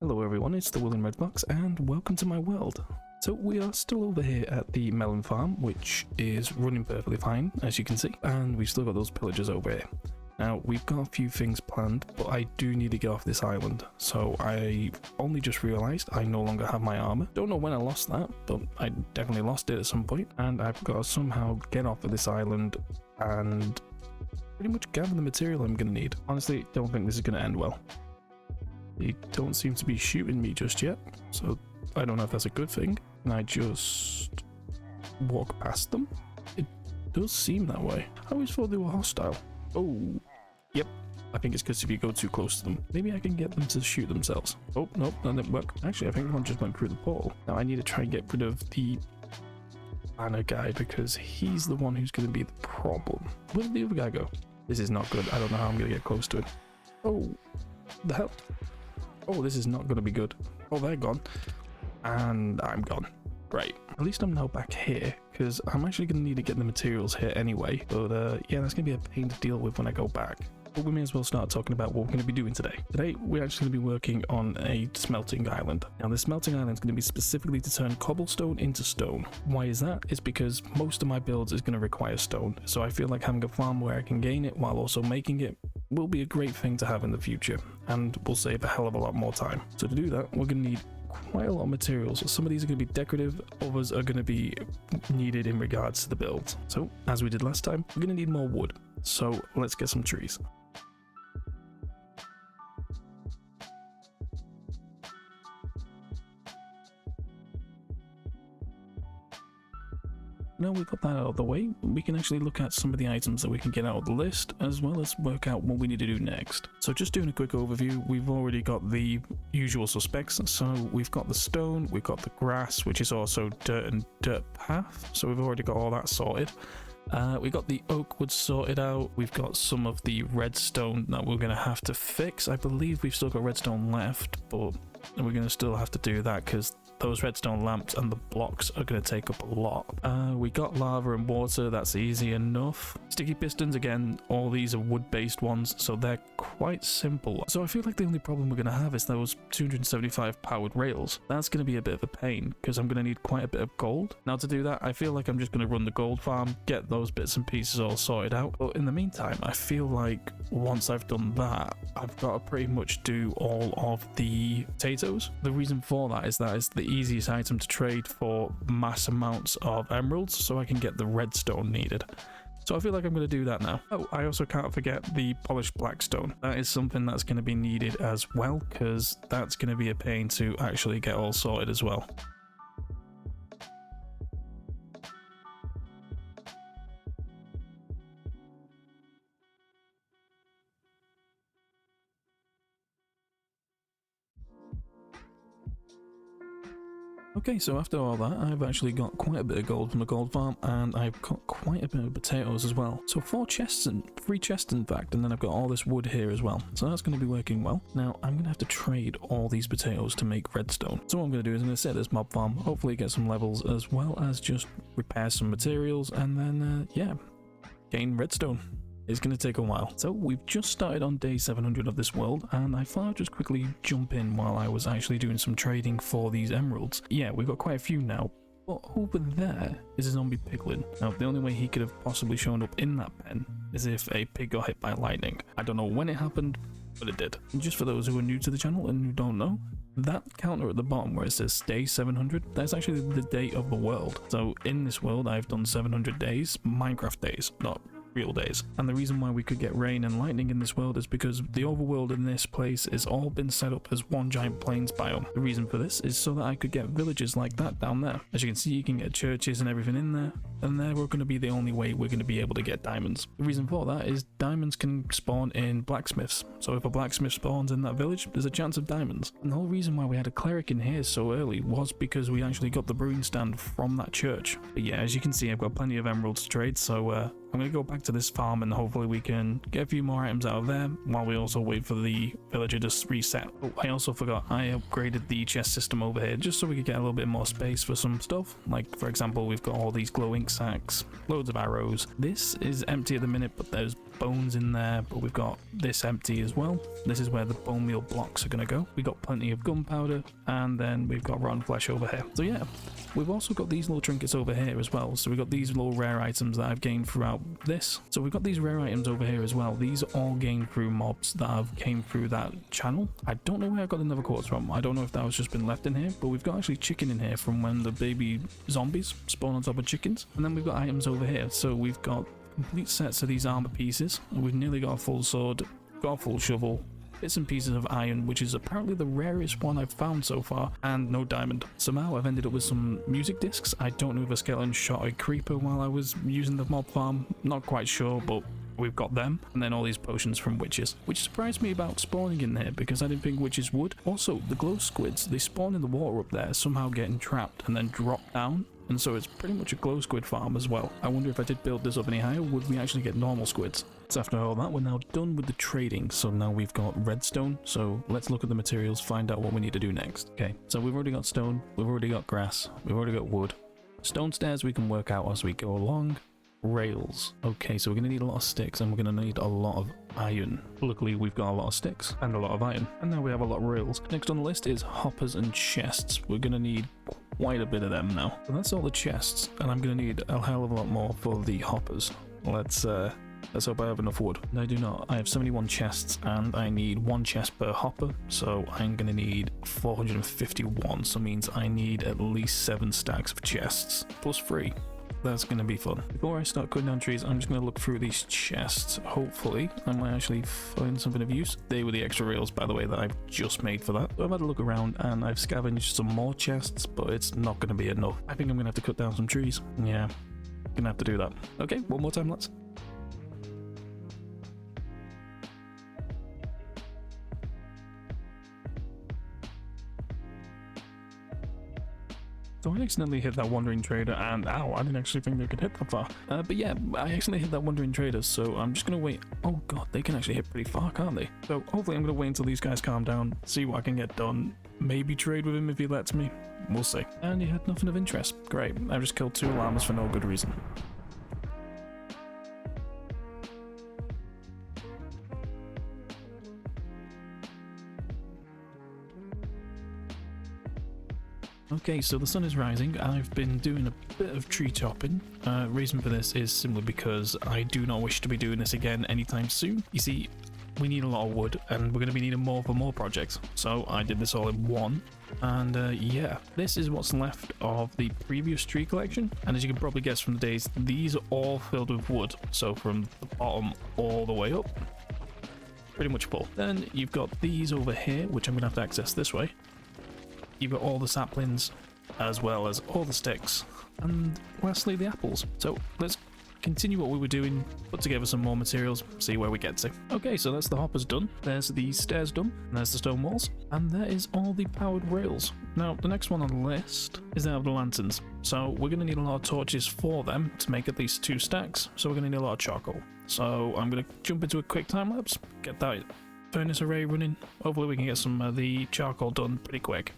Hello everyone, it's the William Redbox and welcome to my world. So we are still over here at the melon farm, which is running perfectly fine, as you can see, and we've still got those pillagers over here. Now, we've got a few things planned, but I do need to get off this island. So I only just realised I no longer have my armour. Don't know when I lost that, but I definitely lost it at some point. And I've got to somehow get off of this island and pretty much gather the material I'm going to need. Honestly, don't think this is going to end well. They don't seem to be shooting me just yet, so I don't know if that's a good thing. Can I just walk past them? It does seem that way. I always thought they were hostile. Oh, yep. I think it's because if you go too close to them, maybe I can get them to shoot themselves. Oh, nope, that didn't work. Actually, I think one just went through the portal. Now I need to try and get rid of the banner guy because he's the one who's going to be the problem. Where did the other guy go? This is not good. I don't know how I'm going to get close to it. Oh, what the hell? Oh, this is not going to be good. Oh, they're gone. And I'm gone. Great. At least I'm now back here, because I'm actually going to need to get the materials here anyway. But yeah, that's going to be a pain to deal with when I go back. But we may as well start talking about what we're going to be doing today. Today, we're actually going to be working on a smelting island. Now, the smelting island is going to be specifically to turn cobblestone into stone. Why is that? It's because most of my builds is going to require stone. So I feel like having a farm where I can gain it while also making it will be a great thing to have in the future, and will save a hell of a lot more time. So to do that, we're going to need quite a lot of materials. Some of these are going to be decorative, others are going to be needed in regards to the build. So as we did last time, we're going to need more wood. So let's get some trees. Now we've got that out of the way, we can actually look at some of the items that we can get out of the list, as well as work out what we need to do next. So just doing a quick overview, we've already got the usual suspects. So we've got the stone, we've got the grass, which is also dirt and dirt path. So we've already got all that sorted. We got the oak wood sorted out. We've got some of the redstone that we're going to have to fix. I believe we've still got redstone left, but we're going to still have to do that because those redstone lamps and the blocks are going to take up a lot. We got lava and water, that's easy enough. Sticky pistons, again, all these are wood-based ones, so they're quite simple. So I feel like the only problem we're going to have is those 275 powered rails. That's going to be a bit of a pain, because I'm going to need quite a bit of gold. Now to do that, I feel like I'm just going to run the gold farm, get those bits and pieces all sorted out. But in the meantime, I feel like once I've done that, I've got to pretty much do all of the potatoes. The reason for that is the easiest item to trade for mass amounts of emeralds, so I can get the redstone needed. So I feel like I'm going to do that now. Oh, I also can't forget the polished blackstone. That is something that's going to be needed as well, because that's going to be a pain to actually get all sorted as well. Okay, so after all that, I've actually got quite a bit of gold from the gold farm, and I've got quite a bit of potatoes as well. So 3 chests in fact, and then I've got all this wood here as well. So that's going to be working well. Now, I'm going to have to trade all these potatoes to make redstone. So what I'm going to do is I'm going to set this mob farm, hopefully get some levels, as well as just repair some materials, and then, yeah, gain redstone. It's going to take a while. So we've just started on day 700 of this world, and I thought I'd just quickly jump in while I was actually doing some trading for these emeralds. Yeah, we've got quite a few now, but over there is a zombie piglin. Now, the only way he could have possibly shown up in that pen is if a pig got hit by lightning. I don't know when it happened, but it did. And just for those who are new to the channel and who don't know, that counter at the bottom where it says day 700, that's actually the date of the world. So in this world, I've done 700 days, Minecraft days, not real days. And the reason why we could get rain and lightning in this world is because the overworld in this place has all been set up as one giant plains biome. The reason for this is so that I could get villages like that down there. As you can see, you can get churches and everything in there, and they're going to be the only way we're going to be able to get diamonds. The reason for that is diamonds can spawn in blacksmiths. So if a blacksmith spawns in that village, there's a chance of diamonds. And the whole reason why we had a cleric in here so early was because we actually got the brewing stand from that church. But yeah, as you can see, I've got plenty of emeralds to trade, so I'm going to go back to this farm and hopefully we can get a few more items out of there while we also wait for the villager to reset. Oh, I also forgot, I upgraded the chest system over here just so we could get a little bit more space for some stuff. Like, for example, we've got all these glow ink sacks, loads of arrows. This is empty at the minute, but there's bones in there, but we've got this empty as well. This is where the bone meal blocks are going to go. We got plenty of gunpowder, and then we've got rotten flesh over here. So yeah, we've also got these little trinkets over here as well. So we've got these little rare items that I've gained throughout this. So we've got these rare items over here as well. These are all gained through mobs that have came through that channel. I don't know where I got the nether quartz from. I don't know if that was just been left in here, but we've got actually chicken in here from when the baby zombies spawn on top of chickens. And then we've got items over here. So we've got complete sets of these armor pieces. We've nearly got a full sword, got a full shovel, bits and pieces of iron, which is apparently the rarest one I've found so far, and no diamond. Somehow I've ended up with some music discs. I don't know if a skeleton shot a creeper while I was using the mob farm, not quite sure, but we've got them. And then all these potions from witches, which surprised me about spawning in here because I didn't think witches would. Also, the glow squids, they spawn in the water up there, somehow getting trapped and then drop down. And so it's pretty much a glow squid farm as well. I wonder if I did build this up any higher, would we actually get normal squids? So after all that, we're now done with the trading. So now we've got redstone. So let's look at the materials, find out what we need to do next. Okay, so we've already got stone, we've already got grass, we've already got wood. Stone stairs we can work out as we go along. Rails. Okay, so we're going to need a lot of sticks and we're going to need a lot of iron. Luckily, we've got a lot of sticks and a lot of iron. And now we have a lot of rails. Next on the list is hoppers and chests. We're going to need quite a bit of them now. So that's all the chests, and I'm going to need a hell of a lot more for the hoppers. Let's hope I have enough wood. No, I do not. I have 71 chests and I need 1 chest per hopper, so I'm going to need 451. So means I need at least 7 stacks of chests plus 3. That's going to be fun. Before I start cutting down trees, I'm just going to look through these chests. Hopefully, I might actually find something of use. They were the extra rails, by the way, that I've just made for that. So I've had a look around and I've scavenged some more chests, but it's not going to be enough. I think I'm going to have to cut down some trees. Yeah, going to have to do that. Okay, one more time, let's. So I accidentally hit that wandering trader and ow, I didn't actually think they could hit that far. But yeah, I accidentally hit that wandering trader, so I'm just going to wait. Oh god, they can actually hit pretty far, can't they? So hopefully I'm going to wait until these guys calm down, see what I can get done. Maybe trade with him if he lets me. We'll see. And he had nothing of interest. Great, I've just killed 2 llamas for no good reason. Okay, so the sun is rising. I've been doing a bit of tree chopping. Reason for this is simply because I do not wish to be doing this again anytime soon. You see, we need a lot of wood and we're going to be needing more for more projects. So I did this all in one. And yeah, this is what's left of the previous tree collection. And as you can probably guess from the days, these are all filled with wood. So from the bottom all the way up, pretty much full. Then you've got these over here, which I'm going to have to access this way. You've got all the saplings, as well as all the sticks, and lastly the apples. So let's continue what we were doing, put together some more materials, see where we get to. Okay, so that's the hoppers done, there's the stairs done, and there's the stone walls, and there is all the powered rails. Now, the next one on the list is now the lanterns. So we're going to need a lot of torches for them to make at least 2 stacks, so we're going to need a lot of charcoal. So I'm going to jump into a quick time lapse, get that furnace array running. Hopefully we can get some of the charcoal done pretty quick.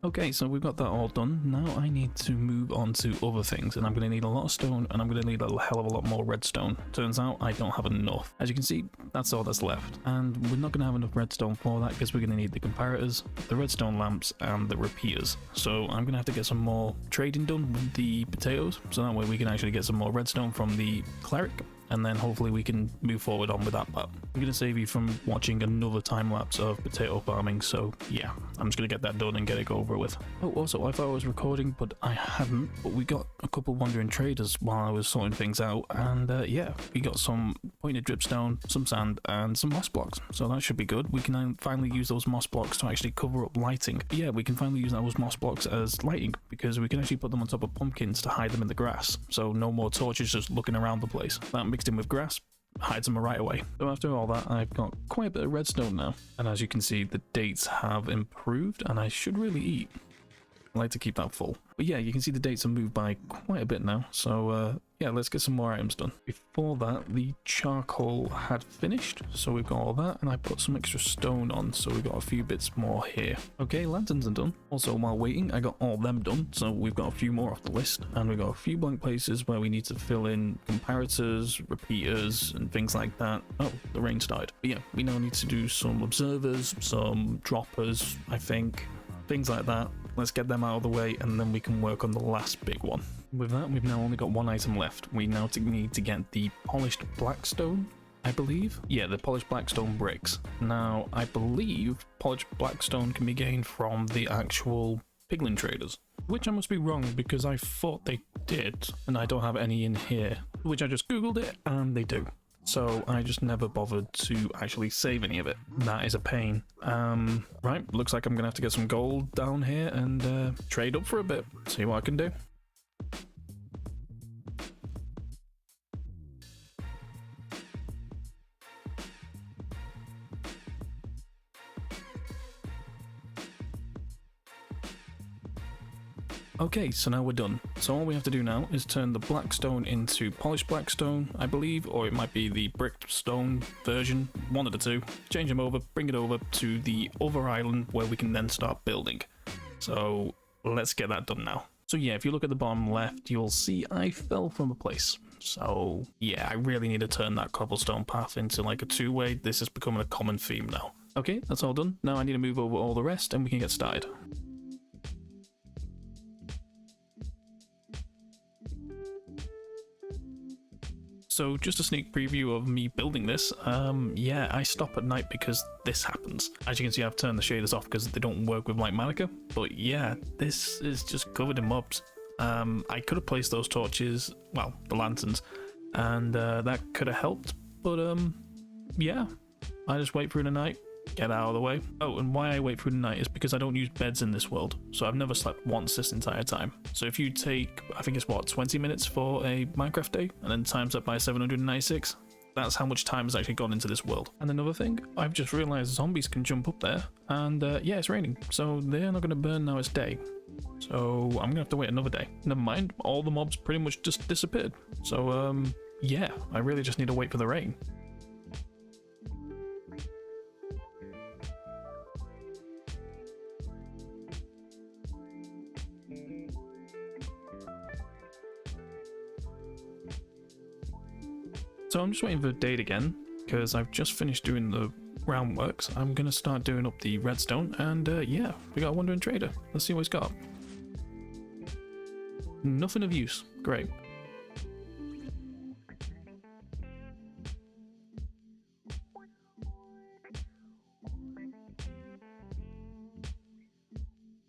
Okay, so we've got that all done. Now I need to move on to other things, and I'm going to need a lot of stone, and I'm going to need a hell of a lot more redstone. Turns out I don't have enough. As you can see, that's all that's left. And we're not going to have enough redstone for that because we're going to need the comparators, the redstone lamps, and the repeaters. So I'm going to have to get some more trading done with the potatoes, so that way we can actually get some more redstone from the cleric. And then hopefully we can move forward on with that part. I'm going to save you from watching another time lapse of potato farming, so yeah, I'm just going to get that done and get it over with. Oh, also, I thought I was recording, but I hadn't. But we got a couple wandering traders while I was sorting things out, and yeah, we got some pointed dripstone, some sand, and some moss blocks, so that should be good. We can finally use those moss blocks to actually cover up lighting. But yeah, we can finally use those moss blocks as lighting, because we can actually put them on top of pumpkins to hide them in the grass, so no more torches just looking around the place. That mixed in with grass hides them right away. So after all that, I've got quite a bit of redstone now, and as you can see, the dates have improved, and I should really eat. I like to keep that full. But yeah, you can see the dates have moved by quite a bit now, so yeah, let's get some more items done. Before that, the charcoal had finished, so we've got all that, and I put some extra stone on, so we've got a few bits more here. Okay, lanterns are done. Also, while waiting, I got all them done, so we've got a few more off the list, and we've got a few blank places where we need to fill in comparators, repeaters, and things like that. Oh, the rain started. But yeah, we now need to do some observers, some droppers, I think, things like that. Let's get them out of the way, and then we can work on the last big one. With that, we've now only got one item left. We now need to get the polished blackstone, I believe. Yeah, the polished blackstone bricks. Now, I believe polished blackstone can be gained from the actual piglin traders, which I must be wrong because I thought they did, and I don't have any in here, which I just googled it, and they do. So I just never bothered to actually save any of it. That is a pain. Right, looks like I'm gonna have to get some gold down here and trade up for a bit, see what I can do. Okay, so now we're done. So all we have to do now is turn the blackstone into polished blackstone, I believe, or it might be the bricked stone version, one of the two. Change them over, bring it over to the other island where we can then start building. So let's get that done now. So yeah, if you look at the bottom left, you'll see I fell from a place. So yeah, I really need to turn that cobblestone path into like a two-way. This is becoming a common theme now. Okay, that's all done. Now I need to move over all the rest and we can get started. So just a sneak preview of me building this, yeah, I stop at night because this happens. As you can see, I've turned the shaders off because they don't work with light mica, but yeah, this is just covered in mobs. I could have placed those torches, well, the lanterns, and that could have helped, but yeah, I just wait through the night, get out of the way. Oh, and why I wait through the night is because I don't use beds in this world, so I've never slept once this entire time. So if you take, I think it's what, 20 minutes for a Minecraft day, and then times that by 796, that's how much time has actually gone into this world. And another thing, I've just realized zombies can jump up there, and yeah, it's raining, so they're not going to burn now it's day. So I'm gonna have to wait another day. Never mind, all the mobs pretty much just disappeared. So yeah, I really just need to wait for the rain. So I'm just waiting for the date again, because I've just finished doing the groundworks. I'm going to start doing up the redstone, and yeah, we got a wandering trader. Let's see what he's got. Nothing of use. Great.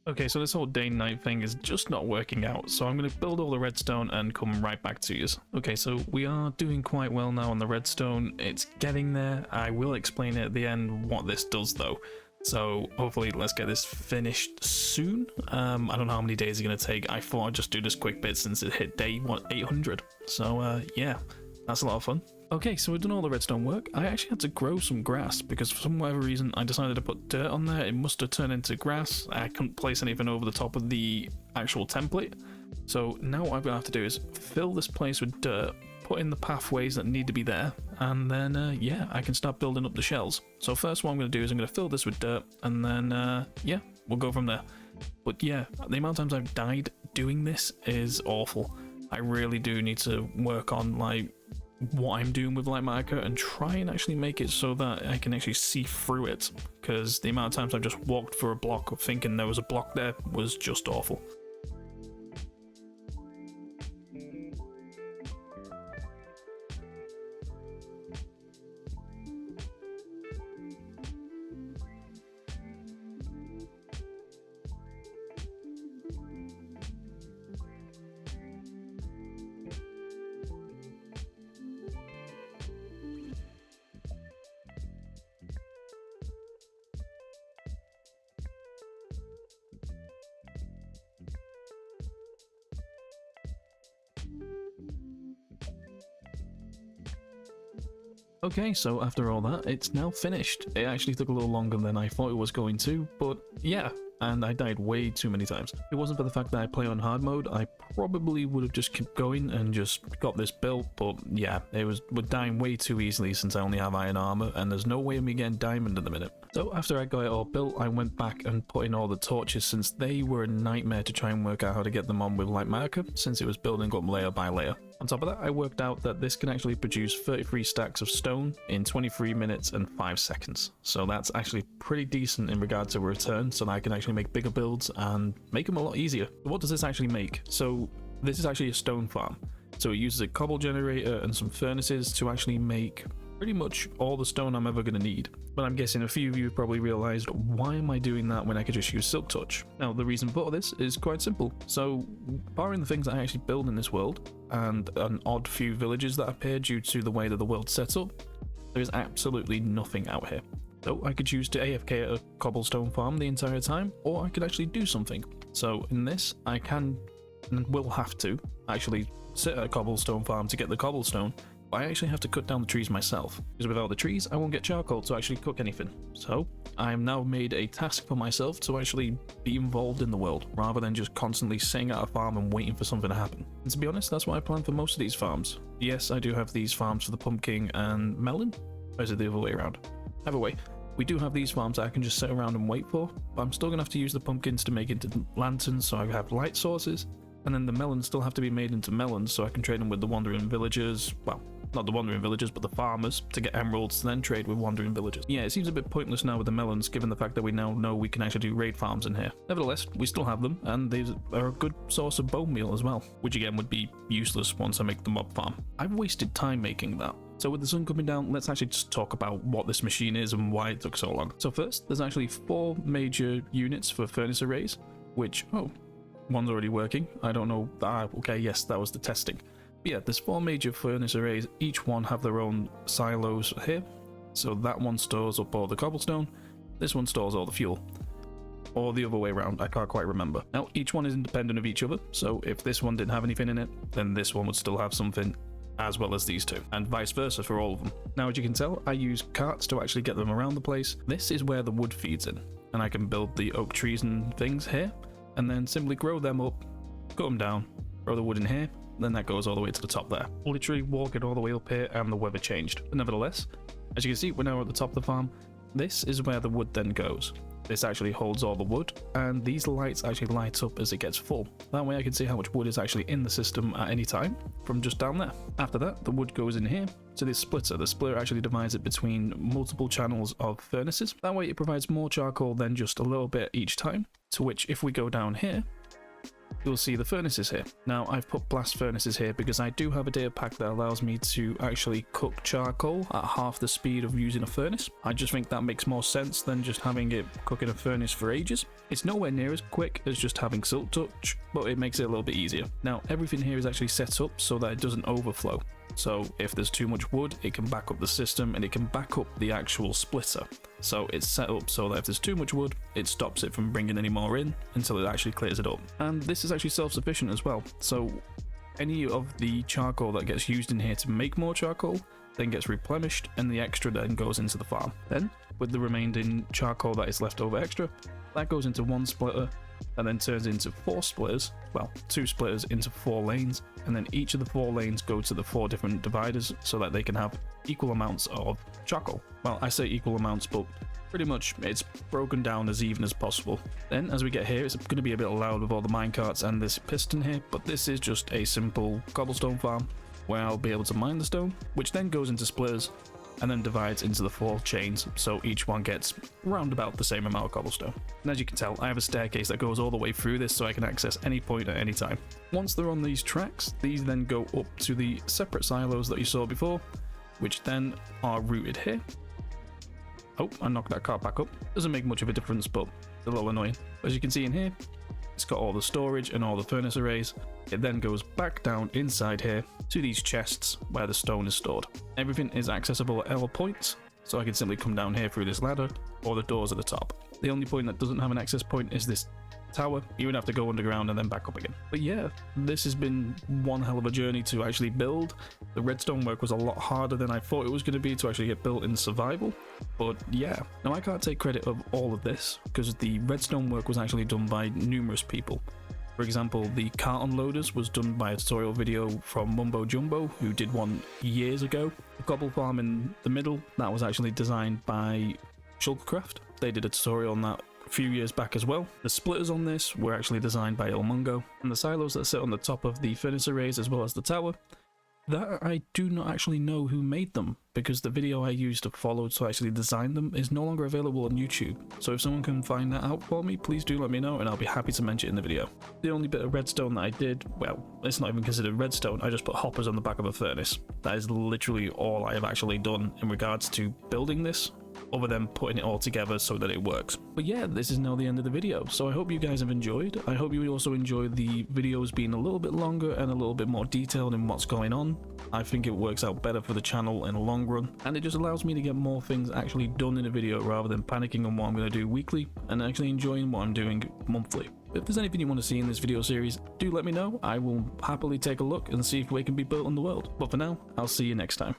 Okay, so this whole day and night thing is just not working out, so I'm going to build all the redstone and come right back to you. Okay, so we are doing quite well now on the redstone. It's getting there. I will explain at the end what this does though. So hopefully let's get this finished soon. I don't know how many days it's going to take. I thought I'd just do this quick bit since it hit day 800. So yeah, that's a lot of fun. Okay, so we've done all the redstone work. I actually had to grow some grass because for some whatever reason I decided to put dirt on there. It must have turned into grass. I couldn't place anything over the top of the actual template. So now what I'm going to have to do is fill this place with dirt, put in the pathways that need to be there, and then yeah, I can start building up the shells. So first what I'm going to do is I'm going to fill this with dirt, and then yeah, we'll go from there. But yeah, the amount of times I've died doing this is awful. I really do need to work on like what I'm doing with light mica and try and actually make it so that I can actually see through it, because the amount of times I've just walked for a block thinking there was a block there was just awful. Okay, so after all that, it's now finished. It actually took a little longer than I thought it was going to, but yeah, and I died way too many times. If it wasn't for the fact that I play on hard mode, I probably would have just kept going and just got this built, but yeah, we're dying way too easily since I only have iron armor, and there's no way of me getting diamond at the minute. So after I got it all built, I went back and put in all the torches, since they were a nightmare to try and work out how to get them on with light marker, since it was building up layer by layer. On top of that, I worked out that this can actually produce 33 stacks of stone in 23 minutes and 5 seconds. So that's actually pretty decent in regard to return, so that I can actually make bigger builds and make them a lot easier. So what does this actually make? So this is actually a stone farm. So it uses a cobble generator and some furnaces to actually make pretty much all the stone I'm ever going to need. But I'm guessing a few of you probably realized, why am I doing that when I could just use silk touch? Now the reason for this is quite simple. So barring the things that I actually build in this world and an odd few villages that appear due to the way that the world's set up, there is absolutely nothing out here. So I could choose to AFK at a cobblestone farm the entire time, or I could actually do something. So in this, I can and will have to actually sit at a cobblestone farm to get the cobblestone, but I actually have to cut down the trees myself, because without the trees I won't get charcoal to actually cook anything. So I have now made a task for myself to actually be involved in the world, rather than just constantly sitting at a farm and waiting for something to happen. And to be honest, that's what I plan for most of these farms. Yes, I do have these farms for the pumpkin and melon, or is it the other way around? Either way, we do have these farms that I can just sit around and wait for, but I'm still going to have to use the pumpkins to make into lanterns so I have light sources, and then the melons still have to be made into melons so I can trade them with the wandering villagers, well, not the wandering villagers, but the farmers, to get emeralds to then trade with wandering villagers. Yeah, it seems a bit pointless now with the melons, given the fact that we now know we can actually do raid farms in here. Nevertheless, we still have them, and these are a good source of bone meal as well, which again would be useless once I make the mob farm. I've wasted time making that. So with the sun coming down, let's actually just talk about what this machine is and why it took so long. So first, there's actually 4 major units for furnace arrays, which, oh, one's already working. I don't know, okay, yes, that was the testing. But yeah, there's 4 major furnace arrays, each one have their own silos here. So that one stores up all the cobblestone, this one stores all the fuel. Or the other way around, I can't quite remember. Now, each one is independent of each other, so if this one didn't have anything in it, then this one would still have something, as well as these two, and vice versa for all of them. Now, as you can tell, I use carts to actually get them around the place. This is where the wood feeds in, and I can build the oak trees and things here, and then simply grow them up, cut them down, throw the wood in here, then that goes all the way to the top there. Literally walk it all the way up here, and the weather changed. But nevertheless, as you can see, we're now at the top of the farm. This is where the wood then goes. This actually holds all the wood, and these lights actually light up as it gets full. That way I can see how much wood is actually in the system at any time, from just down there. After that, the wood goes in here to this splitter. The splitter actually divides it between multiple channels of furnaces. That way it provides more charcoal than just a little bit each time, to which if we go down here, you'll see the furnaces here. Now, I've put blast furnaces here because I do have a data pack that allows me to actually cook charcoal at half the speed of using a furnace. I just think that makes more sense than just having it cook in a furnace for ages. It's nowhere near as quick as just having silk touch, but it makes it a little bit easier. Now, everything here is actually set up so that it doesn't overflow. So if there's too much wood, it can back up the system and it can back up the actual splitter. So it's set up so that if there's too much wood, it stops it from bringing any more in until it actually clears it up. And this is actually self-sufficient as well. So any of the charcoal that gets used in here to make more charcoal then gets replenished, and the extra then goes into the farm. Then, with the remaining charcoal that is left over extra, that goes into one splitter and then turns into 4 splitters, well, 2 splitters into 4 lanes, and then each of the 4 lanes go to the 4 different dividers so that they can have equal amounts of charcoal. Well, I say equal amounts, but pretty much it's broken down as even as possible. Then as we get here, it's going to be a bit loud with all the minecarts and this piston here, but this is just a simple cobblestone farm where I'll be able to mine the stone, which then goes into splitters and then divides into the 4 chains, so each one gets round about the same amount of cobblestone. And as you can tell, I have a staircase that goes all the way through this so I can access any point at any time. Once they're on these tracks, these then go up to the separate silos that you saw before, which then are routed here. Oh, I knocked that cart back up. Doesn't make much of a difference, but it's a little annoying. As you can see in here, it's got all the storage and all the furnace arrays. It then goes back down inside here to these chests where the stone is stored. Everything is accessible at L points, so I can simply come down here through this ladder or the doors at the top. The only point that doesn't have an access point is this tower. You would have to go underground and then back up again. But yeah, this has been one hell of a journey to actually build. The redstone work was a lot harder than I thought it was going to be to actually get built in survival. But yeah, now I can't take credit of all of this because the redstone work was actually done by numerous people. For example, the cart unloaders was done by a tutorial video from Mumbo Jumbo, who did one years ago. The cobble farm in the middle, that was actually designed by Shulkercraft. They did a tutorial on that a few years back as well. The splitters on this were actually designed by Ilmungo, and the silos that sit on the top of the furnace arrays as well as the tower, that I do not actually know who made them, because the video I used to follow to actually design them is no longer available on YouTube. So if someone can find that out for me, please do let me know and I'll be happy to mention it in the video. The only bit of redstone that I did, well, it's not even considered redstone, I just put hoppers on the back of a furnace. That is literally all I have actually done in regards to building this, other than putting it all together so that it works. But yeah, this is now the end of the video, so I hope you guys have enjoyed. I hope you also enjoyed the videos being a little bit longer and a little bit more detailed in what's going on. I think it works out better for the channel in the long run, and it just allows me to get more things actually done in a video rather than panicking on what I'm going to do weekly and actually enjoying what I'm doing monthly. If there's anything you want to see in this video series, do let me know. I will happily take a look and see if we can be built in the world. But for now, I'll see you next time.